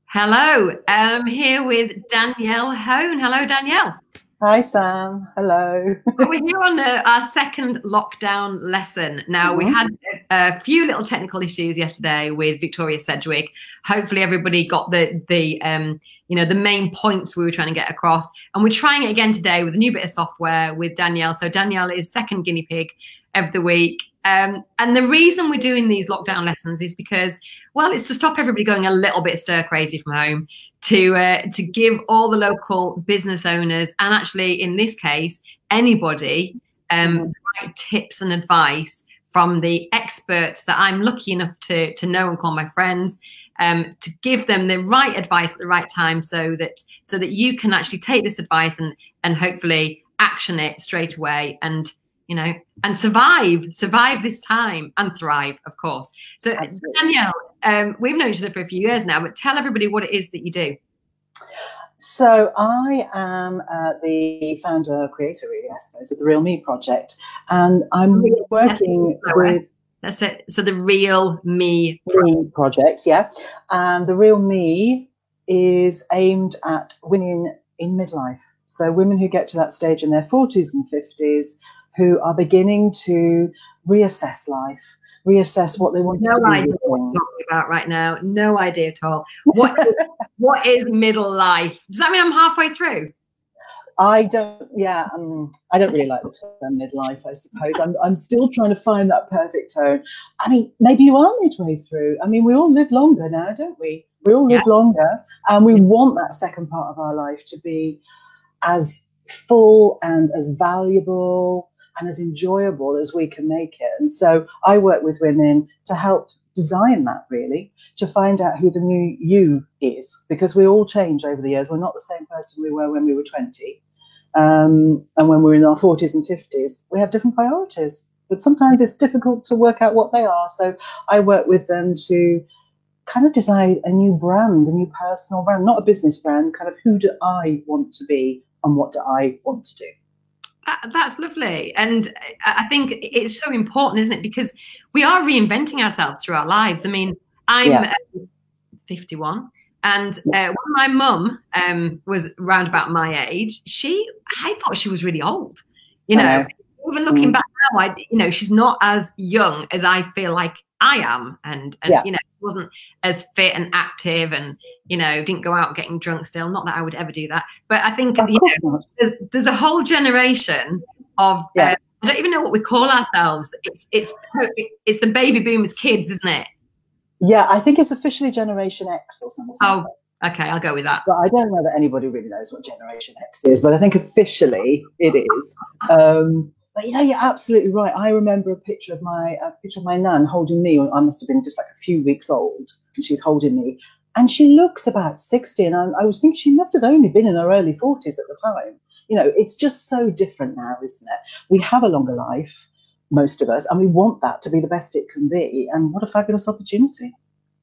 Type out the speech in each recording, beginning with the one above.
Hello, I'm here with Danielle Hone. Hello, Danielle. Hi, Sam. Hello. Well, we're here on our second lockdown lesson. Now, we Mhm. had a few little technical issues yesterday with Victoria Sedgwick. Hopefully, everybody got the main points we were trying to get across. And we're trying it again today with a new bit of software with Danielle. So Danielle is second guinea pig of the week. And the reason we're doing these lockdown lessons is because, well, it's to stop everybody going a little bit stir crazy from home, to give all the local business owners, and actually in this case anybody, the right tips and advice from the experts that I'm lucky enough to know and call my friends, to give them the right advice at the right time, so that you can actually take this advice and hopefully action it straight away, and and survive this time and thrive, of course. So, Absolutely. Danielle, we've known each other for a few years now, but tell everybody what it is that you do. So I am the founder, creator, really, I suppose, of the Real Me project, and I'm working with That's it. So the Real Me project, yeah. And the Real Me is aimed at women in midlife. So women who get to that stage in their 40s and 50s, who are beginning to reassess life, reassess what they want to do idea with what you're things. talking about right now. No idea at all. What is middle life? Does that mean I'm halfway through? I don't really like the term midlife, I suppose. I'm still trying to find that perfect tone. I mean, maybe you are midway through. I mean, we all live longer now, don't we? We all live longer, and we want that second part of our life to be as full and as valuable and as enjoyable as we can make it. And so I work with women to help design that, really, to find out who the new you is, because we all change over the years. We're not the same person we were when we were 20. And when we're in our 40s and 50s, we have different priorities. But sometimes it's difficult to work out what they are. So I work with them to kind of design a new brand, a new personal brand, not a business brand, kind of who do I want to be and what do I want to do. That's lovely. And I think it's so important, isn't it? Because we are reinventing ourselves through our lives. I mean, I'm 51. And when my mum was around about my age, I thought she was really old. Even looking back now, she's not as young as I feel like I am, and wasn't as fit and active, and didn't go out getting drunk still. Not that I would ever do that, but I think there's a whole generation of I don't even know what we call ourselves. It's the baby boomers kids, isn't it? Yeah, I think it's officially Generation X or something. Oh, okay, I'll go with that. But I don't know that anybody really knows what Generation X is, but I think officially it is. But you're absolutely right. I remember a picture of my nan holding me. I must have been just like a few weeks old, and she's holding me, and she looks about 60, and I was thinking she must have only been in her early 40s at the time. It's just so different now, isn't it? We have a longer life, most of us, and we want that to be the best it can be. And what a fabulous opportunity.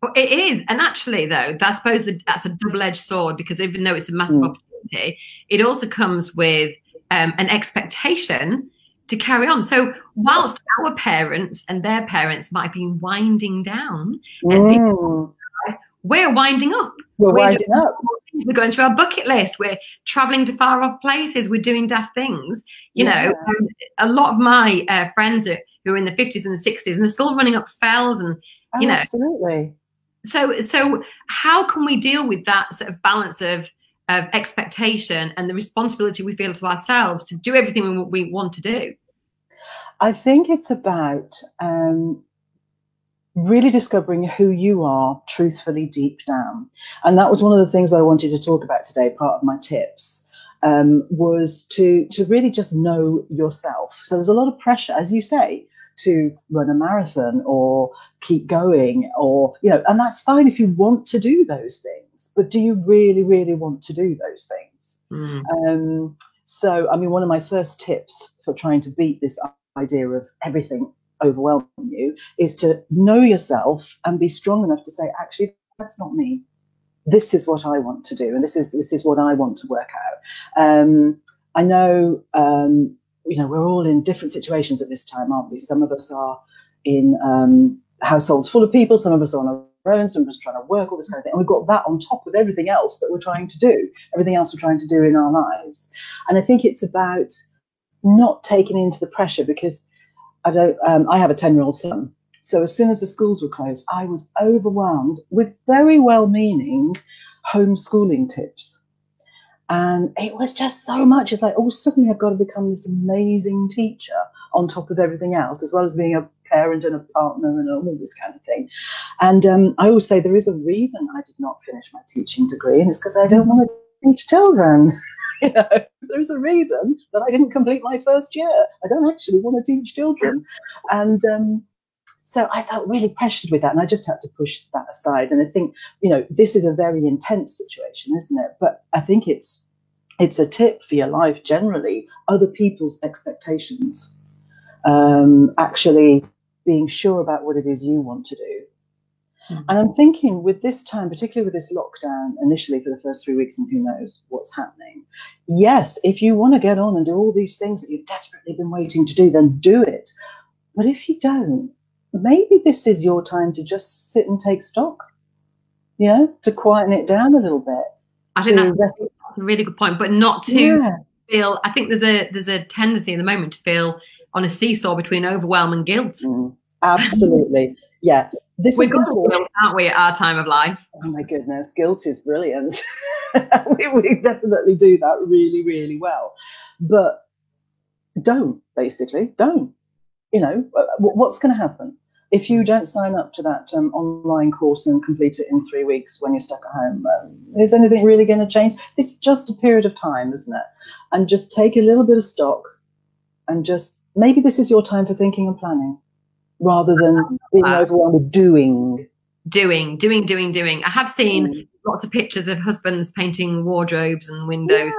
Well, it is. And actually, though, I suppose that's a double-edged sword, because even though it's a massive opportunity, it also comes with an expectation to carry on. So whilst our parents and their parents might be winding down, we're winding up. We're winding up. We're going through our bucket list. We're traveling to far off places. We're doing daft things. A lot of my friends who are in the 50s and the 60s, and they're still running up fells, and absolutely. So how can we deal with that sort of balance of expectation and the responsibility we feel to ourselves to do everything we want to do? I think it's about really discovering who you are truthfully deep down. And that was one of the things I wanted to talk about today. Part of my tips was to really just know yourself. So there's a lot of pressure, as you say, to run a marathon or keep going, or, and that's fine if you want to do those things, but do you really, really want to do those things? So, I mean, one of my first tips for trying to beat this idea of everything overwhelming you is to know yourself and be strong enough to say, actually, that's not me. This is what I want to do, and this is what I want to work out. I know, we're all in different situations at this time, aren't we? Some of us are in households full of people. Some of us are on our own, some of us trying to work, all this kind of thing. And we've got that on top of everything else that we're trying to do, everything else we're trying to do in our lives. And I think it's about not taking into the pressure, because I have a 10-year-old son. So as soon as the schools were closed, I was overwhelmed with very well-meaning homeschooling tips. And it was just so much. It's like, oh, suddenly I've got to become this amazing teacher on top of everything else, as well as being a parent and a partner and all this kind of thing. And I always say there is a reason I did not finish my teaching degree, and it's because I don't want to teach children. You know, there's a reason that I didn't complete my first year. I don't actually want to teach children. And so I felt really pressured with that, and I just had to push that aside. And I think, you know, this is a very intense situation, isn't it? But I think it's a tip for your life generally, other people's expectations, actually being sure about what it is you want to do. Mm-hmm. And I'm thinking with this time, particularly with this lockdown initially for the first 3 weeks, and who knows what's happening. Yes, if you want to get on and do all these things that you've desperately been waiting to do, then do it. But if you don't, maybe this is your time to just sit and take stock, you know, to quieten it down a little bit. I think that's a really good point, but not to feel, I think there's a tendency in the moment to feel on a seesaw between overwhelm and guilt. Absolutely. Yeah. We're good at guilt, aren't we, at our time of life? Oh my goodness, guilt is brilliant. we definitely do that really, really well. But don't. You know, what's going to happen? If you don't sign up to that online course and complete it in 3 weeks when you're stuck at home, is anything really going to change? It's just a period of time, isn't it? And just take a little bit of stock, and just maybe this is your time for thinking and planning, rather than being overwhelmed with doing. I have seen lots of pictures of husbands painting wardrobes and windows.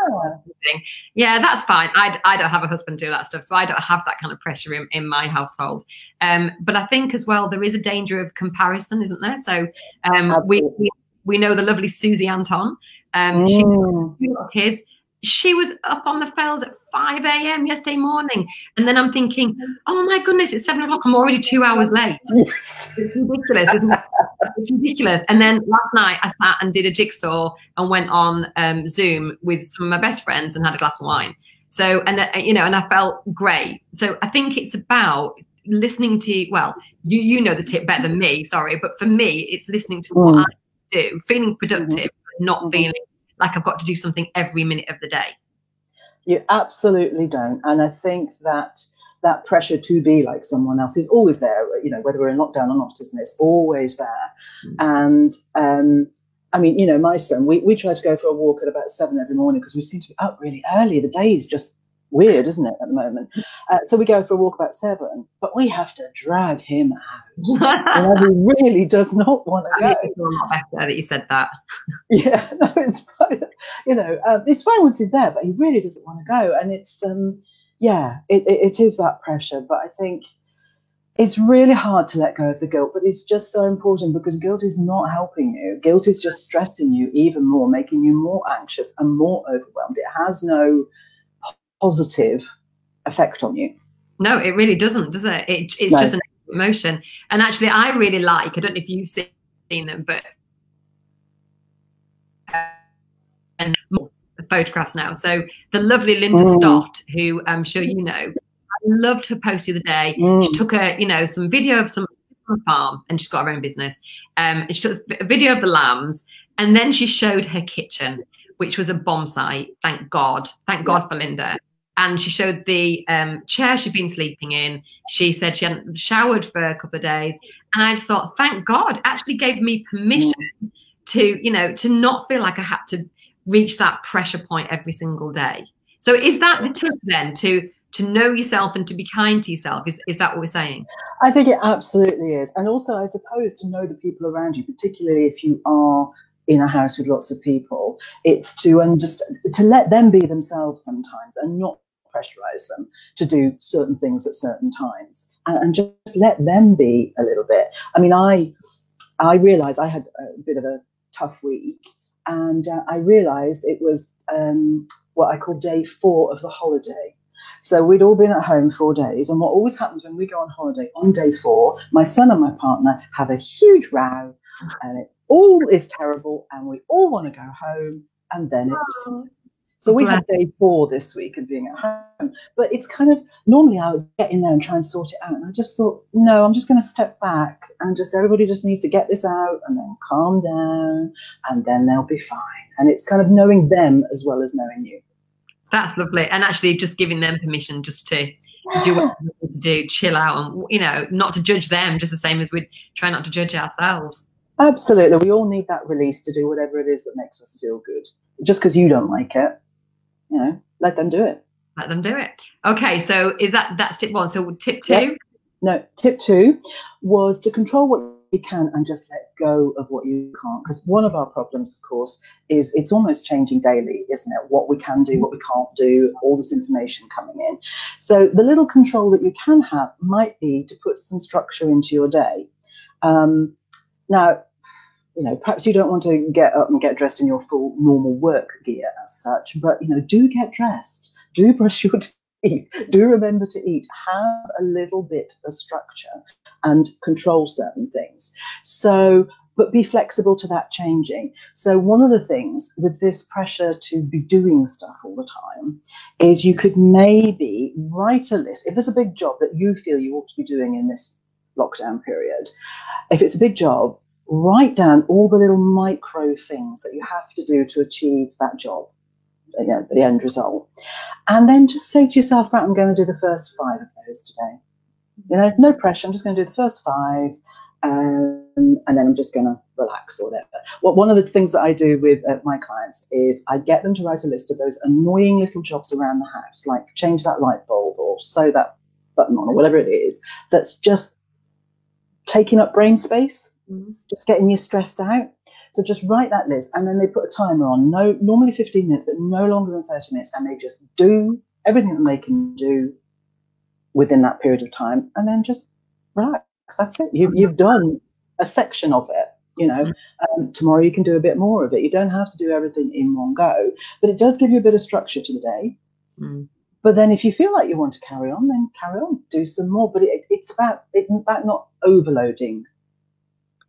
Yeah, that's fine. I don't have a husband do that stuff, so I don't have that kind of pressure in my household. But I think as well, there is a danger of comparison, isn't there? So we know the lovely Susie Anton. She's got 2 little kids. She was up on the fells at 5 a.m. yesterday morning. And then I'm thinking, oh my goodness, it's 7 o'clock. I'm already 2 hours late. It's ridiculous, isn't it? It's ridiculous. And then last night I sat and did a jigsaw and went on Zoom with some of my best friends and had a glass of wine. So, and you know, and I felt great. So I think it's about listening to, well, you know the tip better than me, sorry. But for me, it's listening to what I do, feeling productive, not feeling like I've got to do something every minute of the day. You absolutely don't. And I think that pressure to be like someone else is always there, you know, whether we're in lockdown or not, isn't it? It's always there. And I mean, you know, my son, we try to go for a walk at about 7 every morning because we seem to be up really early. The day is just weird, isn't it, at the moment? So we go for a walk about 7, but we have to drag him out. He really does not want to go. It's a lot better that you said that. Yeah, no, it's fine. You know, it's fine once he's there, but he really doesn't want to go. And it's, it is that pressure. But I think it's really hard to let go of the guilt, but it's just so important, because guilt is not helping you. Guilt is just stressing you even more, making you more anxious and more overwhelmed. It has no positive effect on you. No, it really doesn't, does it? It's just an emotion. And actually, I really like, I don't know if you've seen them, but and the photographs now. So the lovely Linda Stott, who I'm sure you know, I loved her post the other day. She took some video of some farm, and she's got her own business. And she took a video of the lambs, and then she showed her kitchen, which was a bomb site. Thank God for Linda. And she showed the chair she'd been sleeping in. She said she hadn't showered for a couple of days. And I just thought, thank God, it actually gave me permission to not feel like I had to reach that pressure point every single day. So is that the tip then, to know yourself and to be kind to yourself? Is that what we're saying? I think it absolutely is. And also, I suppose, to know the people around you, particularly if you are in a house with lots of people, it's to let them be themselves sometimes, and not pressurize them to do certain things at certain times, and just let them be a little bit. I mean, I realized I had a bit of a tough week, and I realized it was what I call day 4 of the holiday. So we'd all been at home 4 days, and what always happens when we go on holiday on day 4, my son and my partner have a huge row. and it all is terrible, and we all want to go home, and then it's fine. So we had day 4 this week of being at home, but it's kind of, normally I would get in there and try and sort it out. And I just thought, no, I'm just going to step back and just, everybody just needs to get this out and then calm down, and then they'll be fine. And it's kind of knowing them as well as knowing you. That's lovely. And actually just giving them permission just to do what they need to do, chill out, and, you know, not to judge them, just the same as we try not to judge ourselves. Absolutely. We all need that release to do whatever it is that makes us feel good. Just because you don't like it, you know, let them do it. Let them do it. Okay, so that's tip 1. So tip 2? Yep. No, tip 2 was to control what you can and just let go of what you can't. Because one of our problems, of course, is it's almost changing daily, isn't it? What we can do, what we can't do, all this information coming in. So the little control that you can have might be to put some structure into your day. Now, you know, perhaps you don't want to get up and get dressed in your full normal work gear as such, but, you know, do get dressed, do brush your teeth, do remember to eat, have a little bit of structure and control certain things. So, but be flexible to that changing. So one of the things with this pressure to be doing stuff all the time is you could maybe write a list. If there's a big job that you feel you ought to be doing in this lockdown period, if it's a big job, write down all the little micro things that you have to do to achieve that job, you know, the end result. And then just say to yourself, right, I'm going to do the first 5 of those today. You know, no pressure. I'm just going to do the first 5, and then I'm just going to relax or whatever. Well, one of the things that I do with my clients is I get them to write a list of those annoying little jobs around the house, like change that light bulb or sew that button on or whatever it is, that's just taking up brain space. Just getting you stressed out. So just write that list, and then they put a timer on, normally 15 minutes, but no longer than 30 minutes, and they just do everything that they can do within that period of time, and then just relax. That's it. You've done a section of it. You know, tomorrow you can do a bit more of it. You don't have to do everything in one go, but it does give you a bit of structure to the day. But then if you feel like you want to carry on, then carry on, do some more. But it's about not overloading.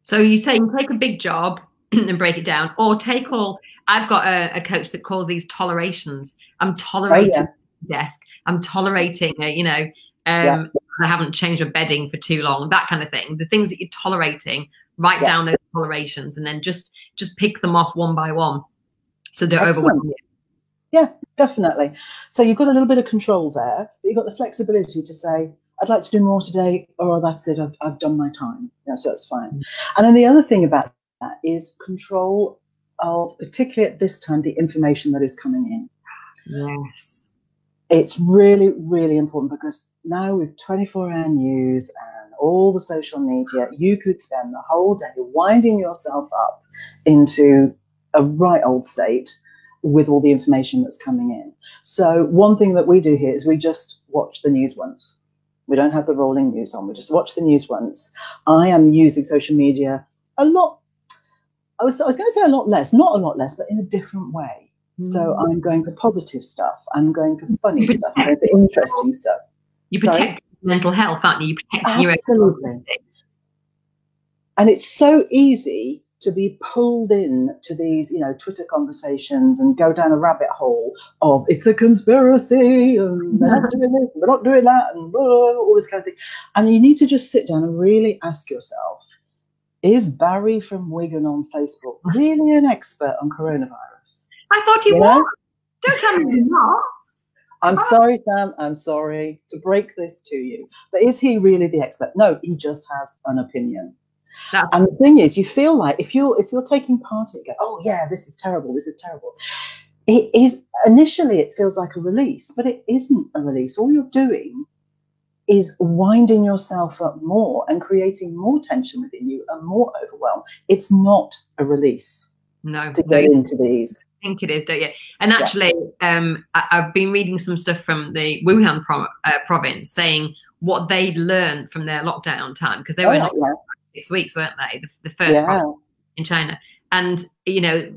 So you say you take a big job and break it down, or take all. I've got a coach that calls these tolerations. I'm tolerating the desk. I'm tolerating, you know, I haven't changed my bedding for too long, that kind of thing. The things that you're tolerating, write down those tolerations, and then just pick them off one by one. So don't overwhelm you. Yeah, definitely. So you've got a little bit of control there, but you've got the flexibility to say, I'd like to do more today, or that's it, I've done my time. Yeah, so that's fine. And then the other thing about that is control of, particularly at this time, the information that is coming in. Yes. It's really, really important, because now with 24-hour news and all the social media, you could spend the whole day winding yourself up into a right old state with all the information that's coming in. So one thing that we do here is we just watch the news once. We don't have the rolling news on. We just watch the news once. I am using social media a lot. I was going to say a lot less, not a lot less, but in a different way. So I'm going for positive stuff. I'm going for funny stuff. I'm going for interesting stuff. You protect mental health, aren't you? You're protecting your own. And it's so easy to be pulled in to these, you know, Twitter conversations and go down a rabbit hole of it's a conspiracy and they're not doing this and they're not doing that and all this kind of thing. And you need to just sit down and really ask yourself, is Barry from Wigan on Facebook really an expert on coronavirus? I thought he was. Don't tell me he's not. I'm sorry, Sam. I'm sorry to break this to you. But is he really the expert? No, he just has an opinion. And the thing is, you feel like if you're taking part in it, go, oh yeah, this is terrible, this is terrible. It is, initially it feels like a release, but it isn't a release. All you're doing is winding yourself up more and creating more tension within you and more overwhelm. It's not a release. No, to get into these. I think it is, don't you? And actually, I've been reading some stuff from the Wuhan province saying what they learned from their lockdown time, because they were in lockdown 6 weeks, weren't they? The first province in China. And, you know,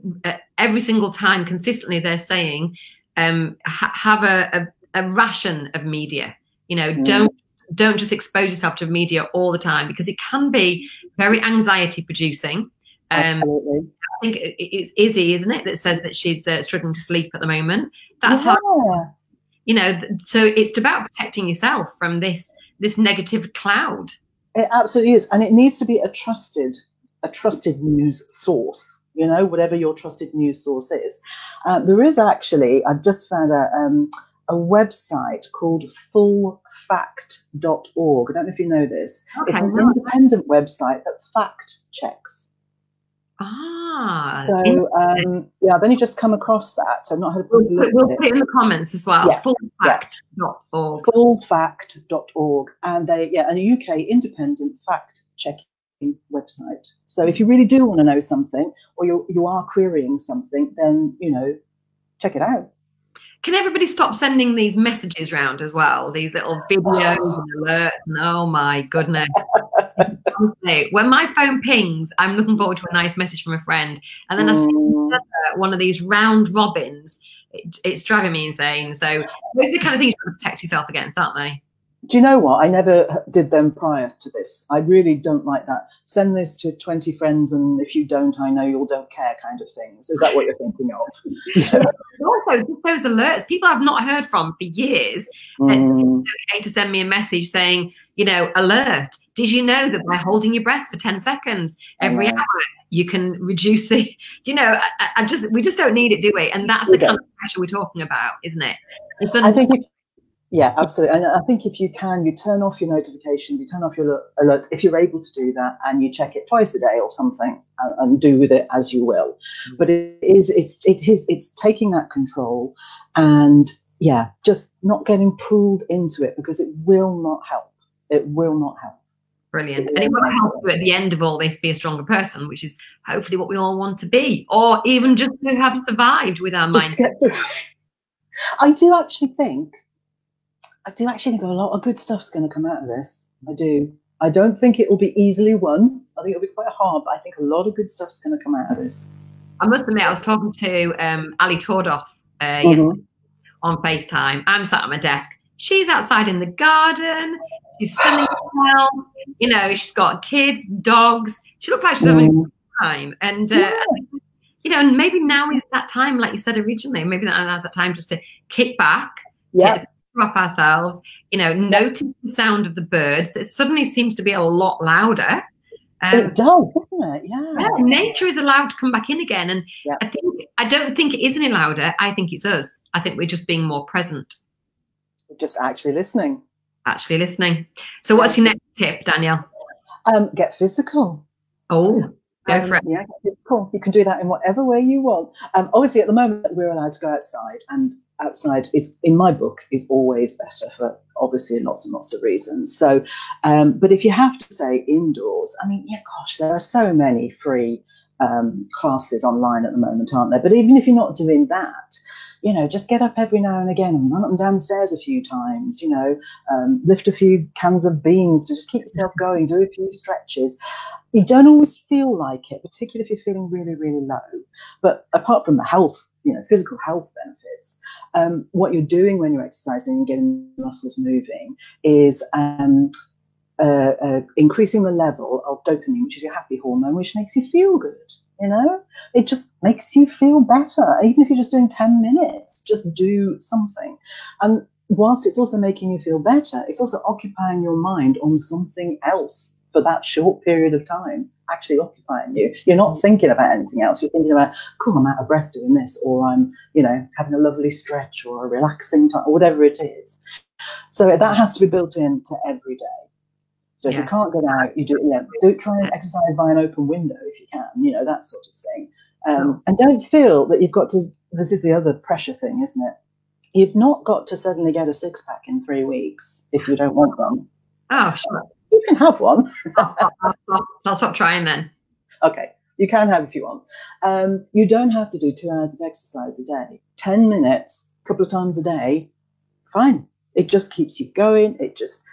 every single time consistently they're saying, have a ration of media. You know, don't just expose yourself to media all the time, because it can be very anxiety producing. Absolutely. I think it's Izzy, isn't it, that says that she's struggling to sleep at the moment. That's how, you know, so it's about protecting yourself from this negative cloud. It absolutely is. And it needs to be a trusted news source, you know, whatever your trusted news source is. There is actually, I've just found a website called fullfact.org. I don't know if you know this. Okay, it's an independent website that fact checks. So yeah, I've only just come across that. So I've not had a proper look. We'll put it in the comments as well. Yeah, fullfact.org. Fullfact.org, and they a UK independent fact checking website. So if you really do want to know something, or you are querying something, then check it out. Can everybody stop sending these messages around as well? These little videos and alerts. And oh my goodness. Honestly, when my phone pings, I'm looking forward to a nice message from a friend. And then I see one of these round robins. It's driving me insane. So those are the kind of things you have to protect yourself against, aren't they? Do you know what? I never did them prior to this. I really don't like that. Send this to 20 friends, and if you don't, I know you all don't care kind of things. Is that what you're thinking of? Also, those alerts, people I've not heard from for years, that it's okay to send me a message saying, alert. Did you know that by holding your breath for 10 seconds every hour, you can reduce the, we just don't need it, do we? And that's the kind of pressure we're talking about, isn't it? I think yeah, absolutely. And I think if you can, you turn off your notifications, you turn off your alerts, if you're able to do that, and you check it twice a day or something, and do with it as you will. But it's taking that control, and just not getting pulled into it, because it will not help. It will not help. Brilliant. And it won't help you at the end of all this be a stronger person, which is hopefully what we all want to be, or even just to have survived with our mindset. I do actually think a lot of good stuff's going to come out of this. I do. I don't think it will be easily won. I think it'll be quite hard, but I think a lot of good stuff's going to come out of this. I must admit, I was talking to Ali Tordoff yesterday on FaceTime. I'm sat at my desk. She's outside in the garden. She's sunning herself. She's got kids, dogs. She looks like she's having a good time. And, and maybe now is that time, like you said originally, maybe now's that time just to kick back, off ourselves, notice the sound of the birds that suddenly seems to be a lot louder. It does, doesn't it? Yeah. Nature is allowed to come back in again. And I don't think it is any louder. I think it's us. I think we're just being more present. Just actually listening. So what's your next tip, Danielle? Get physical. Oh, go for it. Yeah, get physical. You can do that in whatever way you want. Obviously, at the moment, we're allowed to go outside, and outside is, in my book, is always better for obviously lots and lots of reasons. So, but if you have to stay indoors, there are so many free classes online at the moment, aren't there? But even if you're not doing that, just get up every now and again and run up and down the stairs a few times, lift a few cans of beans to just keep yourself going, do a few stretches. You don't always feel like it, particularly if you're feeling really, really low. But apart from the health, physical health benefits, what you're doing when you're exercising and getting muscles moving is increasing the level of dopamine, which is your happy hormone, which makes you feel good. It just makes you feel better. Even if you're just doing 10 minutes, just do something. And whilst it's also making you feel better, it's also occupying your mind on something else for that short period of time, actually occupying you. You're not thinking about anything else. You're thinking about, cool, I'm out of breath doing this, or I'm, having a lovely stretch or a relaxing time, or whatever it is. So that has to be built into every day. So if you can't get out, you do try and exercise by an open window if you can, that sort of thing. And don't feel that you've got to, this is the other pressure thing, isn't it? You've not got to suddenly get a six-pack in 3 weeks if you don't want one. Oh, sure. You can have one. I'll stop trying then. Okay, you can have if you want. You don't have to do 2 hours of exercise a day. 10 minutes, a couple of times a day, fine. It just keeps you going. It just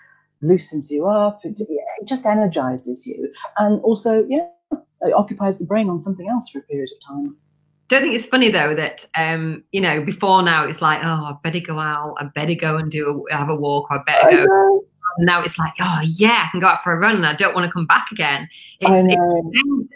loosens you up. It just energizes you. And also, it occupies the brain on something else for a period of time. Don't think it's funny though that before now it's like, oh, I better go out, I better go and have a walk, I better go. And now it's like, oh yeah, I can go out for a run and I don't want to come back again. It's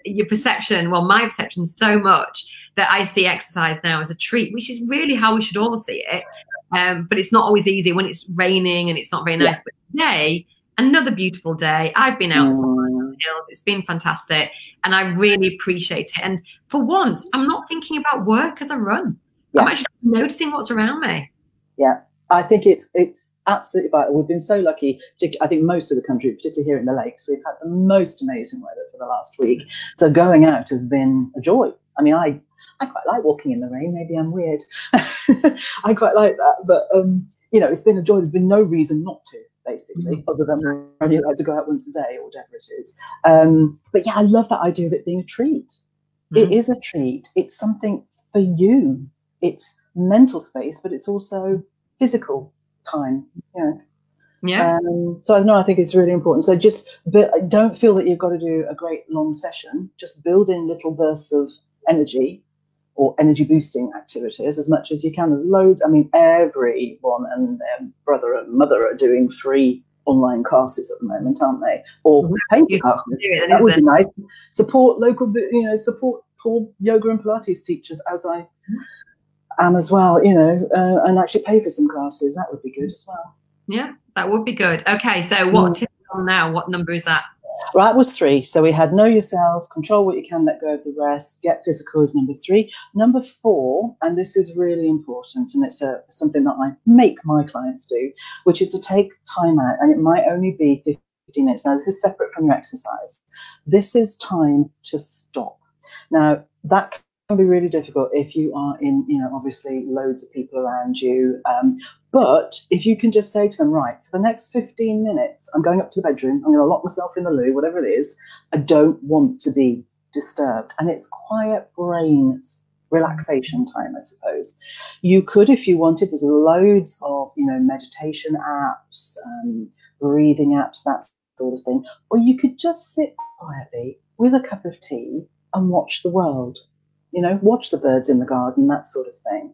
your perception, well, my perception so much that I see exercise now as a treat, which is really how we should all see it. But it's not always easy when it's raining and it's not very nice. But today, another beautiful day. I've been outside. It's been fantastic. And I really appreciate it. And for once, I'm not thinking about work as I run. I'm actually noticing what's around me. Yeah, I think it's absolutely vital. We've been so lucky. I think most of the country, particularly here in the Lakes, we've had the most amazing weather for the last week. So going out has been a joy. I mean, I quite like walking in the rain. Maybe I'm weird. I quite like that. But, it's been a joy. There's been no reason not to, basically, other than we're only allowed to go out once a day or whatever it is. But yeah, I love that idea of it being a treat. It is a treat. It's something for you. It's mental space, but it's also physical time. So I think it's really important. So don't feel that you've got to do a great long session. Just build in little bursts of energy or energy boosting activities as much as you can. There's loads. I mean, everyone and their brother and mother are doing free online classes at the moment, aren't they? Or paid classes. That would be nice. Support local, support poor yoga and Pilates teachers, as I am as well, and actually pay for some classes. That would be good as well. Yeah, that would be good. Okay, so what tip on now? What number is that? Well, that was 3. So we had know yourself, control what you can, let go of the rest, get physical is number 3. Number 4, and this is really important, and it's something that I make my clients do, which is to take time out, and it might only be 15 minutes. Now, this is separate from your exercise. This is time to stop. Now, that can be really difficult if you are in, obviously loads of people around you. But if you can just say to them, right, for the next 15 minutes, I'm going up to the bedroom, I'm going to lock myself in the loo, whatever it is, I don't want to be disturbed. And it's quiet brain relaxation time, I suppose. You could, if you wanted, there's loads of, meditation apps, breathing apps, that sort of thing. Or you could just sit quietly with a cup of tea and watch the world. Watch the birds in the garden, that sort of thing.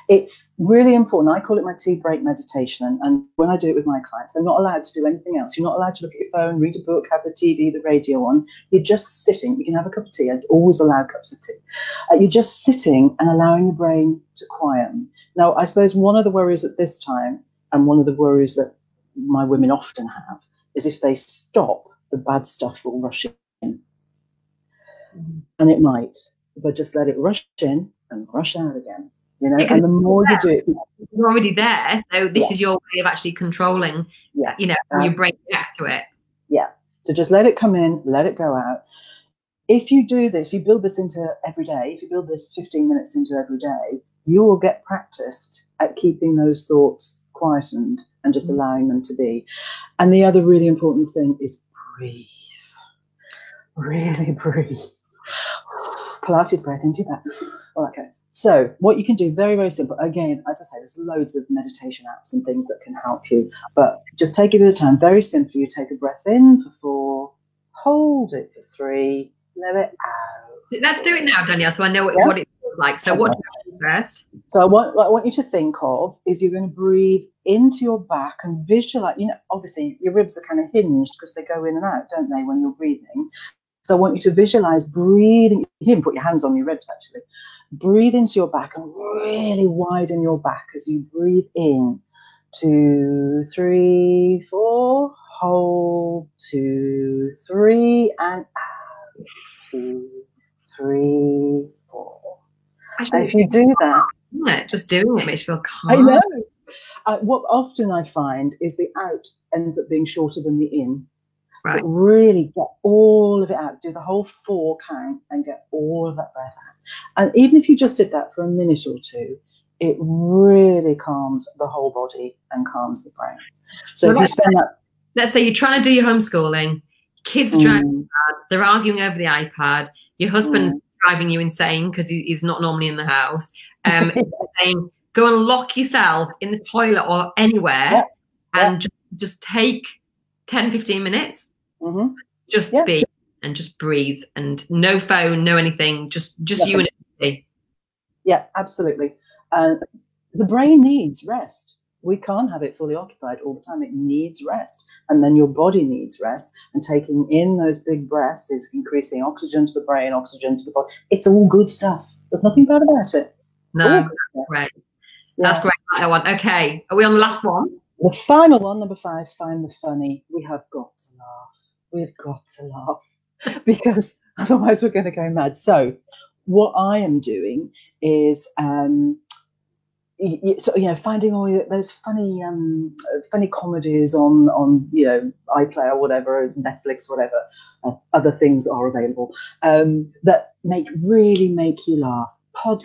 It's really important. I call it my tea break meditation. And when I do it with my clients, they're not allowed to do anything else. You're not allowed to look at your phone, read a book, have the TV, the radio on. You're just sitting. You can have a cup of tea. I always allow cups of tea. You're just sitting and allowing your brain to quieten. Now, I suppose one of the worries at this time, and one of the worries that my women often have, is if they stop, the bad stuff will rush in. And it might. But just let it rush in and rush out again, and the more you do it, you're already there. So this is your way of actually controlling, how your brain reacts to it. Yeah. So just let it come in, let it go out. If you do this, if you build this into every day, if you build this 15 minutes into every day, you will get practiced at keeping those thoughts quietened and just allowing them to be. And the other really important thing is breathe. Really breathe. Pilates breath into that. Okay. So what you can do, very, very simple. Again, as I say, there's loads of meditation apps and things that can help you. But just take a bit of time. Very simply, you take a breath in for 4, hold it for 3, let it out. Let's do it now, Danielle, so I know what it feels like. So what do you do first? So what I want you to think of is you're going to breathe into your back and visualize, obviously your ribs are kind of hinged because they go in and out, don't they, when you're breathing. So I want you to visualize breathing. You can put your hands on your ribs, actually. Breathe into your back and really widen your back as you breathe in. 2, 3, 4. Hold. 2, 3, and out. 2, 3, 4. And if you do that, just doing it makes you feel calm. I know. What often I find is the out ends up being shorter than the in. Right. But really get all of it out. Do the whole 4 count and get all of that breath out. And even if you just did that for a minute or 2, it really calms the whole body and calms the brain. So if you spend that... Let's say you're trying to do your homeschooling, kids are driving, they're arguing over the iPad, your husband's driving you insane because he's not normally in the house. Saying, go and lock yourself in the toilet or anywhere and just take 10, 15 minutes. Just be and just breathe and no phone, no anything, just you and it. Yeah, absolutely. The brain needs rest. We can't have it fully occupied all the time. It needs rest. And then your body needs rest. And taking in those big breaths is increasing oxygen to the brain, oxygen to the body. It's all good stuff. There's nothing bad about it. No, great. Yeah. That's great. I want. Okay. Are we on the last one? The final one, number 5, find the funny. We have got to laugh. We've got to laugh because otherwise we're going to go mad. So what I am doing is, finding all those funny comedies on iPlayer or whatever, Netflix, whatever, other things are available that really make you laugh.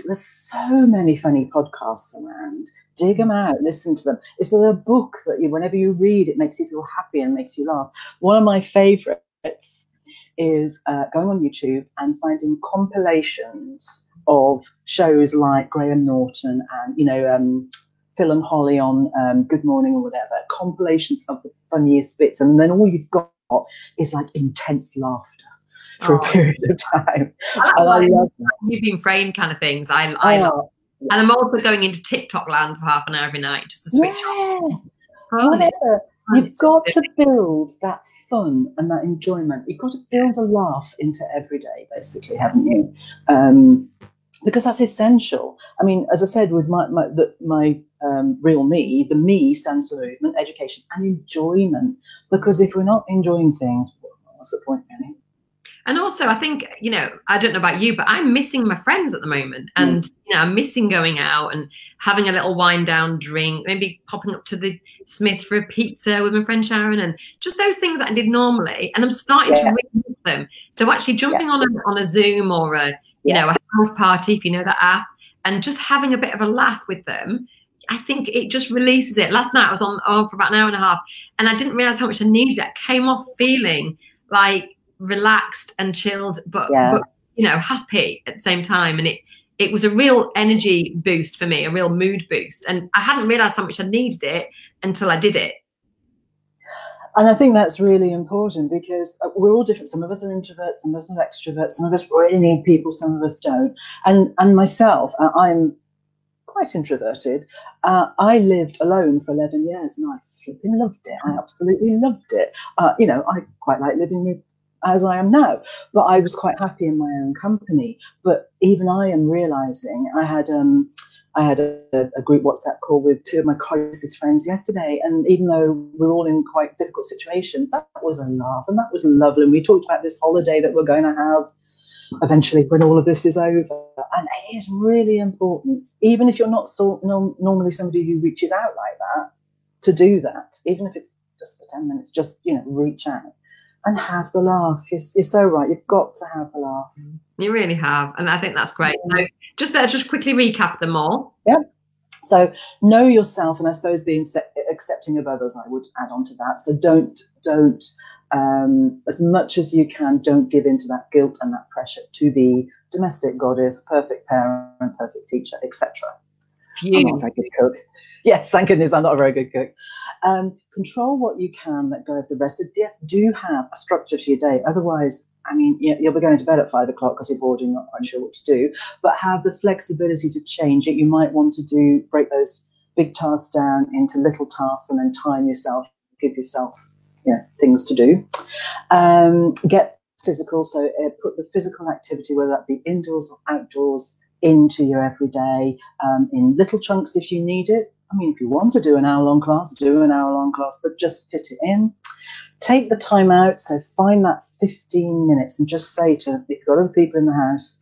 There's so many funny podcasts around. Dig them out, listen to them. Is there a book that whenever you read, it makes you feel happy and makes you laugh? One of my favorites is going on YouTube and finding compilations of shows like Graham Norton and Phil and Holly on Good Morning or whatever, compilations of the funniest bits, and then all you've got is like intense laughter for a period of time. I love that. You've been framed kind of things. I love. Yeah. And I'm also going into TikTok land for half an hour every night just to switch on. Whatever. You've got to build that fun and that enjoyment. You've got to build a laugh into every day, basically, haven't you? Because that's essential. I mean, as I said, with my real me, the me stands for movement, education, and enjoyment. Because if we're not enjoying things, what's the point, really? And also, I think, I don't know about you, but I'm missing my friends at the moment. And, I'm missing going out and having a little wind down drink, maybe popping up to the Smith for a pizza with my friend Sharon, and just those things that I did normally. And I'm starting to really miss them. So actually jumping on a Zoom or a house party, if you know that app, and just having a bit of a laugh with them, I think it just releases it. Last night I was on for about an hour and a half, and I didn't realize how much I needed it. I came off feeling like relaxed and chilled, but happy at the same time. And it was a real energy boost for me, a real mood boost. And I hadn't realized how much I needed it until I did it. And I think that's really important because we're all different. Some of us are introverts, some of us are extroverts, some of us really need people, some of us don't. And myself, I'm quite introverted. I lived alone for 11 years and I flipping loved it. I absolutely loved it. I quite like living with as I am now, but I was quite happy in my own company. But even I am realizing I had a group WhatsApp call with 2 of my closest friends yesterday, and even though we're all in quite difficult situations, that was a laugh and that was lovely. And we talked about this holiday that we're going to have eventually when all of this is over, and it is really important, even if you're not normally somebody who reaches out like that, to do that, even if it's just for 10 minutes, just reach out and have the laugh. You're so right. You've got to have the laugh. You really have. And I think that's great. So let's just quickly recap them all. Yeah. So know yourself, and I suppose being accepting of others, I would add on to that. So don't as much as you can, don't give in to that guilt and that pressure to be domestic goddess, perfect parent, perfect teacher, etc. I'm not a very good cook. Yes, thank goodness I'm not a very good cook. Control what you can, let go of the rest. Yes, do have a structure to your day. Otherwise, I mean, you'll be going to bed at 5 o'clock because you're bored and not quite sure what to do. But have the flexibility to change it. You might want to break those big tasks down into little tasks and then time yourself, give yourself things to do. Get physical. So put the physical activity, whether that be indoors or outdoors, into your everyday, in little chunks if you need it. I mean, if you want to do an hour-long class, do an hour-long class, but just fit it in. Take the time out. So find that 15 minutes and just say if you've got other people in the house,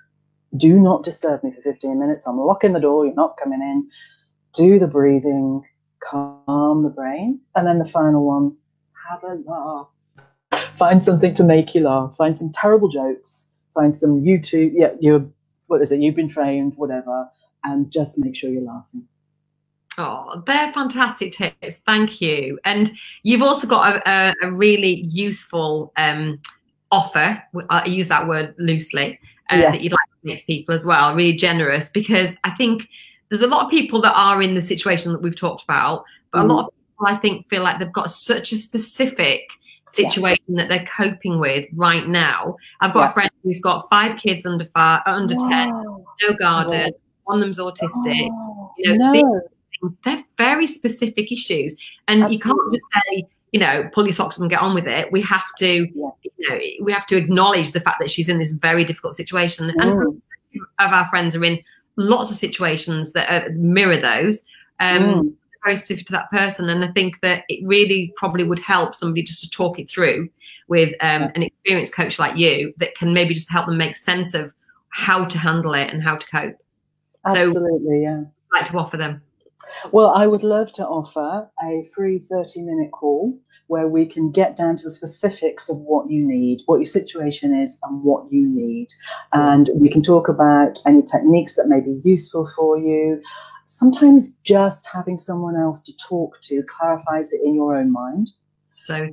do not disturb me for 15 minutes. I'm locking the door. You're not coming in. Do the breathing, calm the brain. And then the final one, have a laugh. Find something to make you laugh. Find some terrible jokes. Find some YouTube. You've been framed, whatever, and just make sure you're laughing. Oh, they're fantastic tips. Thank you. And you've also got a really useful offer. I use that word loosely, that you'd like to make to people as well. Really generous, because I think there's a lot of people that are in the situation that we've talked about, but a lot of people, I think, feel like they've got such a specific situation that they're coping with right now. I've got a friend who's got 5 kids under 10, no garden, one of them's autistic. Big things, they're very specific issues. And Absolutely. you can't just say, you know, pull your socks up and get on with it. We have to, you know, we have to acknowledge the fact that she's in this very difficult situation. And of our friends are in lots of situations that mirror those, very specific to that person. And I think that it really probably would help somebody just to talk it through with an experienced coach like you that can maybe just help them make sense of how to handle it and how to cope. Absolutely, yeah. I'd like to offer them. Well, I would love to offer a free 30-minute call where we can get down to the specifics of what you need, what your situation is and what you need. And we can talk about any techniques that may be useful for you. Sometimes just having someone else to talk to clarifies it in your own mind. So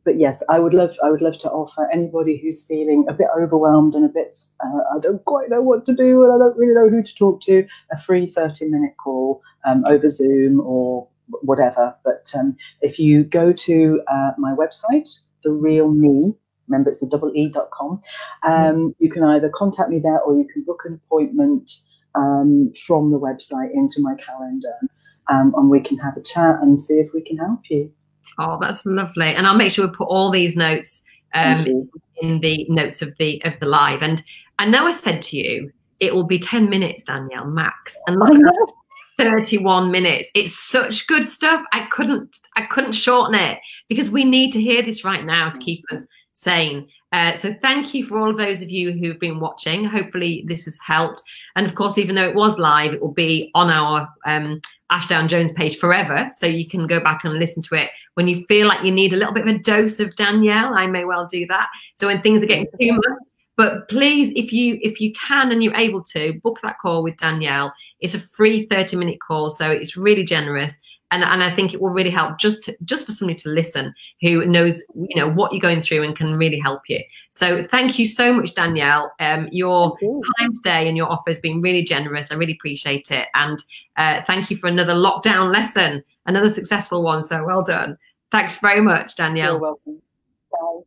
but yes, I would love to offer anybody who's feeling a bit overwhelmed and a bit I don't quite know what to do and I don't really know who to talk to, a free 30-minute call over Zoom or whatever. But if you go to my website, The Real Me, remember it's the EE.com, you can either contact me there or you can book an appointment from the website into my calendar, and we can have a chat and see if we can help you. Oh, that's lovely. And I'll make sure we put all these notes in the notes of the live. And I know I said to you, it will be 10 minutes, Danielle, max. And look at that, 31 minutes. It's such good stuff. I couldn't shorten it because we need to hear this right now to keep us sane. So thank you for all of those of you who've been watching. Hopefully this has helped. And of course, even though it was live, it will be on our Ashdown Jones page forever. So you can go back and listen to it when you feel like you need a little bit of a dose of Danielle. I may well do that. So when things are getting too much. But please, if you can and you're able to, book that call with Danielle. It's a free 30-minute call. So it's really generous. And I think it will really help just for somebody to listen who knows, you know, what you're going through and can really help you. So thank you so much, Danielle. Your time today and your offer has been really generous. I really appreciate it. And thank you for another lockdown lesson, another successful one. So well done. Thanks very much, Danielle. You're welcome. Bye.